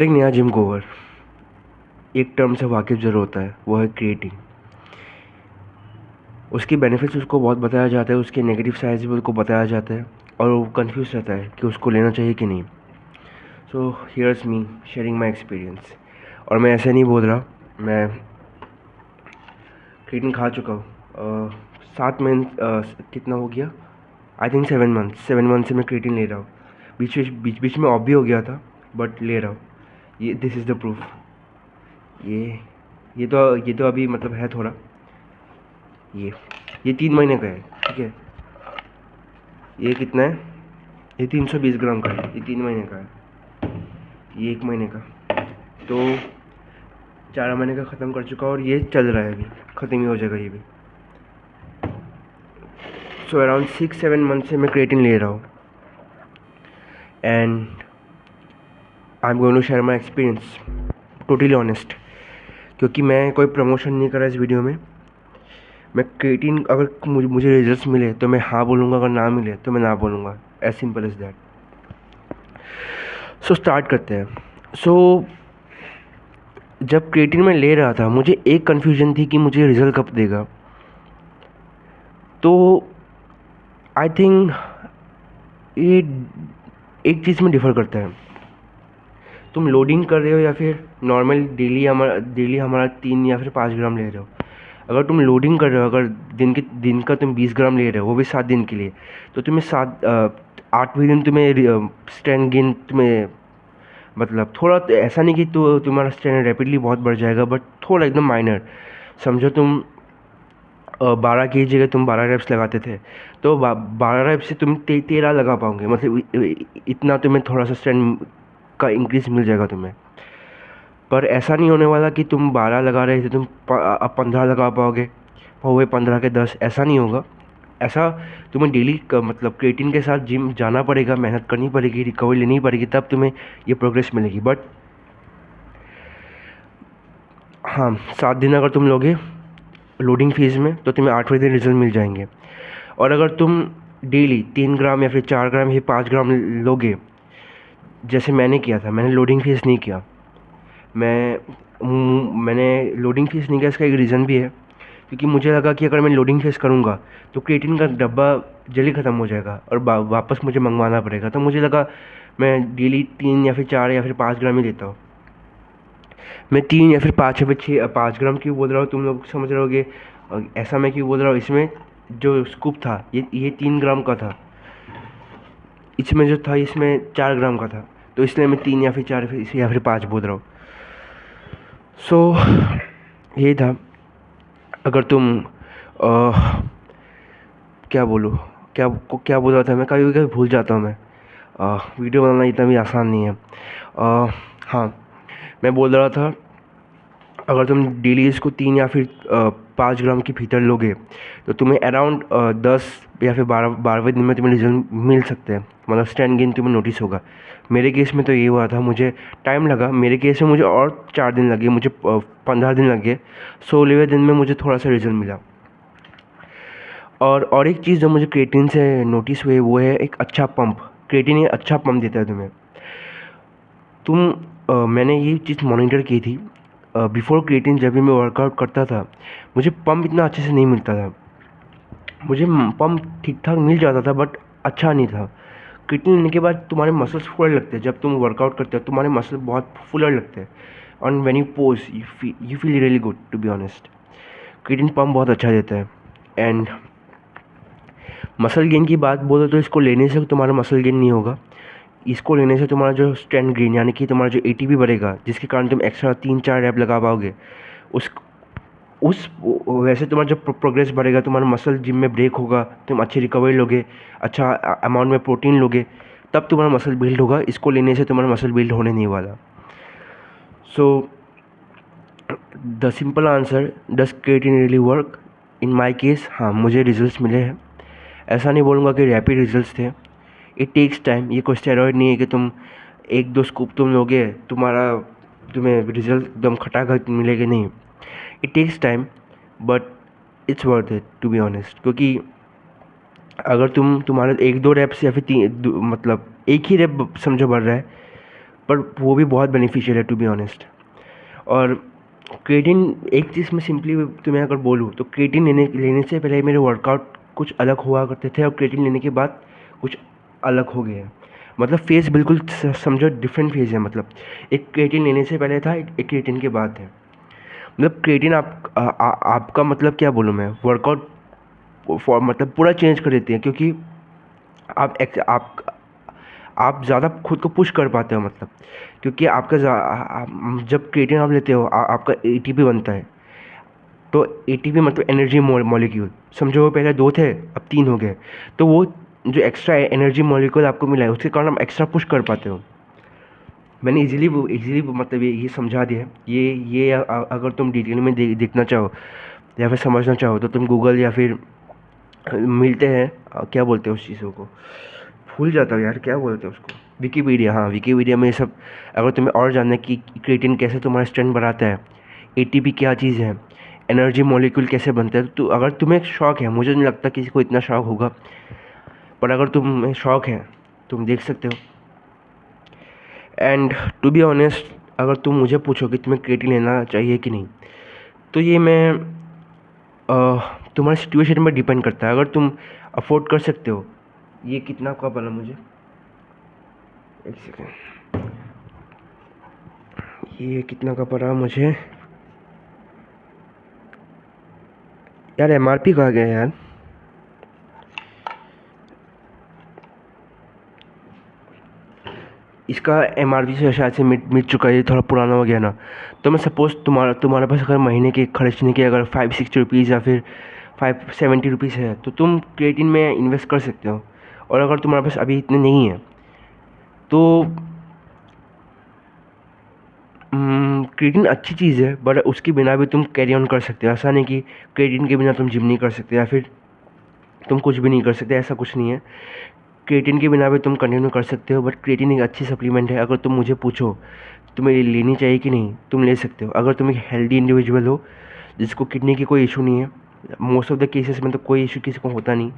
एक नया जिम गोवर एक टर्म से वाकिफ़ ज़रूर होता है, वो है क्रिएटिन। उसके बेनिफिट्स उसको बहुत बताया जाता है, उसके नेगेटिव साइड्स भी उसको बताया जाता है और वो कंफ्यूज रहता है कि उसको लेना चाहिए कि नहीं। So here's me sharing my experience. और मैं ऐसे नहीं बोल रहा, मैं क्रिएटिन खा चुका हूँ 7 मंथ, कितना हो गया, आई थिंक 7 मंथ से मैं क्रिएटिन ले रहा हूँ। बीच में ऑफ भी हो गया था, बट ले रहा हूँ। ये दिस इज़ द प्रूफ। ये ये तो अभी मतलब है थोड़ा, ये 3 महीने का है, ठीक है। ये कितना है, ये 320 ग्राम का है, ये 3 महीने का है, ये 1 महीने का। तो 4 महीने का ख़त्म कर चुका और ये चल रहा है, अभी ख़त्म ही हो जाएगा ये भी। सो अराउंड 6-7 मंथ से मैं क्रिएटिन ले रहा हूँ and I am going to share my experience, totally honest. क्योंकि मैं कोई प्रमोशन नहीं कर रहा इस वीडियो में। मैं क्रिएटिन अगर मुझे रिजल्ट्स मिले तो मैं हाँ बोलूँगा, अगर ना मिले तो मैं ना बोलूँगा, as simple as that. So start करते हैं। जब क्रिएटिन में ले रहा था, मुझे एक कन्फ्यूजन थी कि मुझे रिज़ल्ट कब देगा। तो आई थिंक ये एक चीज़ में डिफ़र करता है, तुम लोडिंग कर रहे हो या फिर नॉर्मल डेली हमारा 3 या फिर 5 ग्राम ले रहे हो। अगर तुम लोडिंग कर रहे हो, अगर दिन का तुम 20 ग्राम ले रहे हो, वो भी 7 दिन के लिए, तो तुम्हें 8वें दिन तुम्हें स्ट्रेंथ गेन तुम्हें, मतलब थोड़ा तो ऐसा नहीं कि तुम्हारा स्ट्रेंथ रैपिडली बहुत बढ़ जाएगा, बट थोड़ा एकदम माइनर। समझो तुम 12 की जगह तुम 12 रेप्स लगाते थे, तो 12 रेप्स से तुम 13 लगा पाओगे, मतलब इतना तुम्हें थोड़ा सा स्ट्रेंथ का इंक्रीज मिल जाएगा तुम्हें। पर ऐसा नहीं होने वाला कि तुम 12 लगा रहे थे, तुम अब 15 लगा पाओगे, हुए 15 के 10, ऐसा नहीं होगा। ऐसा तुम्हें डेली मतलब क्रिएटिन के साथ जिम जाना पड़ेगा, मेहनत करनी पड़ेगी, रिकवरी लेनी पड़ेगी, तब तुम्हें ये प्रोग्रेस मिलेगी। बट हाँ, 7 दिन अगर तुम लोगे लोडिंग फेज़ में, तो तुम्हें 8वें दिन रिजल्ट मिल जाएंगे। और अगर तुम डेली 3 ग्राम या फिर 4 ग्राम या 5 ग्राम लोगे, जैसे मैंने किया था, मैंने लोडिंग फेज़ नहीं किया। मैंने लोडिंग फेज़ नहीं किया, इसका एक रीज़न भी है, क्योंकि मुझे लगा कि अगर मैं लोडिंग फेज़ करूँगा तो क्रिएटिन का डब्बा जल्दी ख़त्म हो जाएगा और वापस मुझे मंगवाना पड़ेगा। तो मुझे लगा मैं डेली 3 या फिर 4 या फिर 5 ग्राम ही लेता हूँ। मैं 3 या फिर 5 या फिर 6 5 ग्राम क्यों बोल रहा हूँ, तुम लोग समझ रहे होगे ऐसा मैं क्यों बोल रहा हूँ। इसमें जो स्कूप था, ये 3 ग्राम का था, इसमें जो था इसमें 4 ग्राम का था, तो इसलिए मैं 3 या फिर 4 या फिर 5 बोल रहा हूँ। सो ये था। अगर तुम क्या बोलूँ, क्या बोल रहा था मैं, कभी कभी भूल जाता हूँ मैं। वीडियो बनाना इतना भी आसान नहीं है। हाँ, मैं बोल रहा था, अगर तुम डेली इसको 3 या फिर 5 ग्राम के भीतर लोगे, तो तुम्हें अराउंड 10 या फिर 12वें दिन में तुम्हें रिजल्ट मिल सकते हैं, मतलब स्ट्रेंथ गेन तुम्हें नोटिस होगा। मेरे केस में तो ये हुआ था, मुझे टाइम लगा, मेरे केस में मुझे और 4 दिन लगे, मुझे 15 दिन लगे। 16वें दिन में मुझे थोड़ा सा रिजल्ट मिला। और एक चीज़ जो मुझे क्रिएटिन से नोटिस हुई, वो है एक अच्छा पंप। क्रिएटिन एक अच्छा पंप देता है तुम्हें। मैंने ये चीज़ मॉनिटर की थी। बिफोर क्रिएटिन जब भी मैं वर्कआउट करता था, मुझे पंप इतना अच्छे से नहीं मिलता था। मुझे पंप ठीक ठाक मिल जाता था, बट अच्छा नहीं था। क्रिएटिन लेने के बाद तुम्हारे मसल्स फुलने लगते हैं। जब तुम वर्कआउट करते हो, तुम्हारे मसल बहुत फुलने लगते हैं, और when you pose you feel really good, to be honest. Creatine pump बहुत अच्छा देता है। एंड मसल गेन की बात बोलो तो इसको लेने से तुम्हारा मसल गेन नहीं होगा। इसको लेने से तुम्हारा जो स्ट्रेंथ गेन, यानी कि तुम्हारा जो एटीपी बढ़ेगा, जिसके कारण तुम एक्स्ट्रा 3-4 रैप लगा पाओगे, उस वैसे तुम्हारा जो प्रोग्रेस बढ़ेगा, तुम्हारा मसल जिम में ब्रेक होगा, तुम अच्छी रिकवरी लोगे, अच्छा अमाउंट में प्रोटीन लोगे, तब तुम्हारा मसल बिल्ड होगा। इसको लेने से तुम्हारा मसल बिल्ड होने नहीं वाला। So the simple answer, does creatine really work? In my case, हाँ, मुझे रिजल्ट्स मिले हैं। ऐसा नहीं बोलूँगा कि रैपिड रिजल्ट्स थे। It takes time. ये कोई स्टेरॉइड नहीं है कि तुम 1-2 स्कूप तुम लोगे, तुम्हें रिजल्ट एकदम खटाखट मिलेगा, नहीं। It takes time, but it's worth it, to be honest. क्योंकि अगर तुम्हारा 1-2 रैप्स या फिर मतलब एक ही रैप समझो बढ़ रहा है, पर वो भी बहुत बेनिफिशियल है टू बी ऑनेस्ट। और क्रिएटिन, एक चीज़ मैं सिंपली तुम्हें अगर बोलूँ तो क्रिएटिन लेने से पहले मेरे वर्कआउट कुछ अलग हुआ करते थे और क्रिएटिन लेने के बाद कुछ अलग हो गए हैं। मतलब फेज़ बिल्कुल समझो डिफरेंट फेज़ है। मतलब एक क्रिएटिन लेने से पहले था, एक क्रिएटिन के बाद है। मतलब क्रिएटिन आपका मतलब क्या बोलूँ मैं, वर्कआउट फॉर मतलब पूरा चेंज कर देती है, क्योंकि आप ज़्यादा खुद को पुश कर पाते हो। मतलब क्योंकि जब क्रिएटिन आप लेते हो आपका एटीपी बनता है। तो एटीपी मतलब एनर्जी मॉलिक्यूल, समझो वो पहले 2 थे अब 3 हो गए। तो वो जो एक्स्ट्रा एनर्जी मॉलिक्यूल आपको मिला है उसके कारण आप एक्स्ट्रा पुश कर पाते हो। मैंने इजीली मतलब ये समझा दिया है। अगर तुम डिटेल में देखना चाहो या फिर समझना चाहो तो तुम गूगल या फिर मिलते हैं, क्या बोलते हैं उस चीज़ों को, भूल जाता हूँ यार, क्या बोलते हैं उसको, विकीपीडिया। हाँ, विकीपीडिया में ये सब, अगर तुम्हें और जानना है कि क्रिएटिन कैसे तुम्हारा स्ट्रेंथ बढ़ाता है, एटीपी क्या चीज़ है, एनर्जी मॉलिक्यूल कैसे बनता है, तो अगर तुम्हें शौक है, मुझे नहीं लगता किसी को इतना शौक होगा, पर अगर तुम्हें शौक है तुम देख सकते हो। एंड टू बी ऑनेस्ट, अगर तुम मुझे पूछो कि तुम्हें क्रिएटिन लेना चाहिए कि नहीं, तो ये तुम्हारी सिचुएशन पर डिपेंड करता है। अगर तुम अफोर्ड कर सकते हो, ये कितना का पड़ा मुझे, एक सेकेंड, ये कितना का पड़ा मुझे यार, एमआरपी कहाँ गया यार, इसका एमआरपी से शायद से मिट चुका है, ये थोड़ा पुराना हो गया ना। तो मैं सपोज़ तुम्हारे पास अगर महीने के खर्चने के अगर 560 रुपीज़ या फिर 570 रुपीज़ है, तो तुम क्रिएटिन में इन्वेस्ट कर सकते हो। और अगर तुम्हारे पास अभी इतने नहीं है तो क्रिएटिन अच्छी चीज़ है, बट उसके बिना भी तुम कैरी ऑन कर सकते हो। ऐसा नहीं कि क्रिएटिन के बिना तुम जिम नहीं कर सकते या फिर तुम कुछ भी नहीं कर सकते, ऐसा कुछ नहीं है। क्रिएटिन के बिना भी तुम कंटिन्यू कर सकते हो, बट क्रिएटिन एक अच्छी सप्लीमेंट है। अगर तुम मुझे पूछो तुम्हें लेनी चाहिए कि नहीं, तुम ले सकते हो। अगर तुम एक हेल्दी इंडिविजुअल हो जिसको किडनी की कोई इशू नहीं है, मोस्ट ऑफ द केसेस में तो कोई इशू किसी को होता नहीं,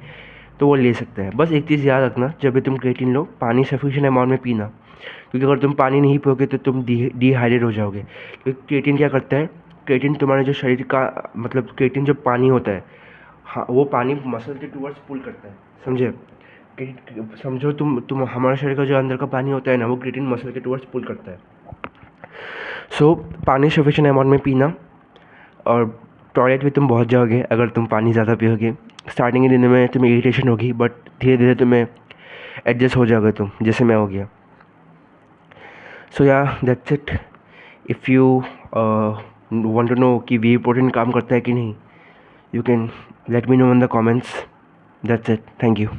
तो वो ले सकता है। बस एक चीज़ याद रखना, जब भी तुम क्रिएटिन लो पानी सफिशिएंट अमाउंट में पीना, क्योंकि अगर तुम पानी नहीं पियोगे तो तुम डिहाइड्रेट हो जाओगे। क्योंकि क्रिएटिन क्या करता है, क्रिएटिन तुम्हारे जो शरीर का मतलब क्रिएटिन जो पानी होता है, हाँ, वो पानी मसल के टूवर्ड्स पुल करता है, समझे। समझो तुम हमारे शरीर का जो अंदर का पानी होता है ना, वो क्रिएटिन मसल के टूवर्ड्स पुल करता है। सो पानी सफिशिएंट अमाउंट में पीना। और टॉयलेट भी तुम बहुत जाओगे अगर तुम पानी ज़्यादा पियोगे। स्टार्टिंग के दिनों में तुम्हें इरिटेशन होगी, बट धीरे धीरे तुम्हें एडजस्ट हो जाओगे तुम, जैसे मैं हो गया। सो या that's it. If you want to know कि वी प्रोटीन काम करता है कि नहीं, you can let me know in the comments. That's it, thank you.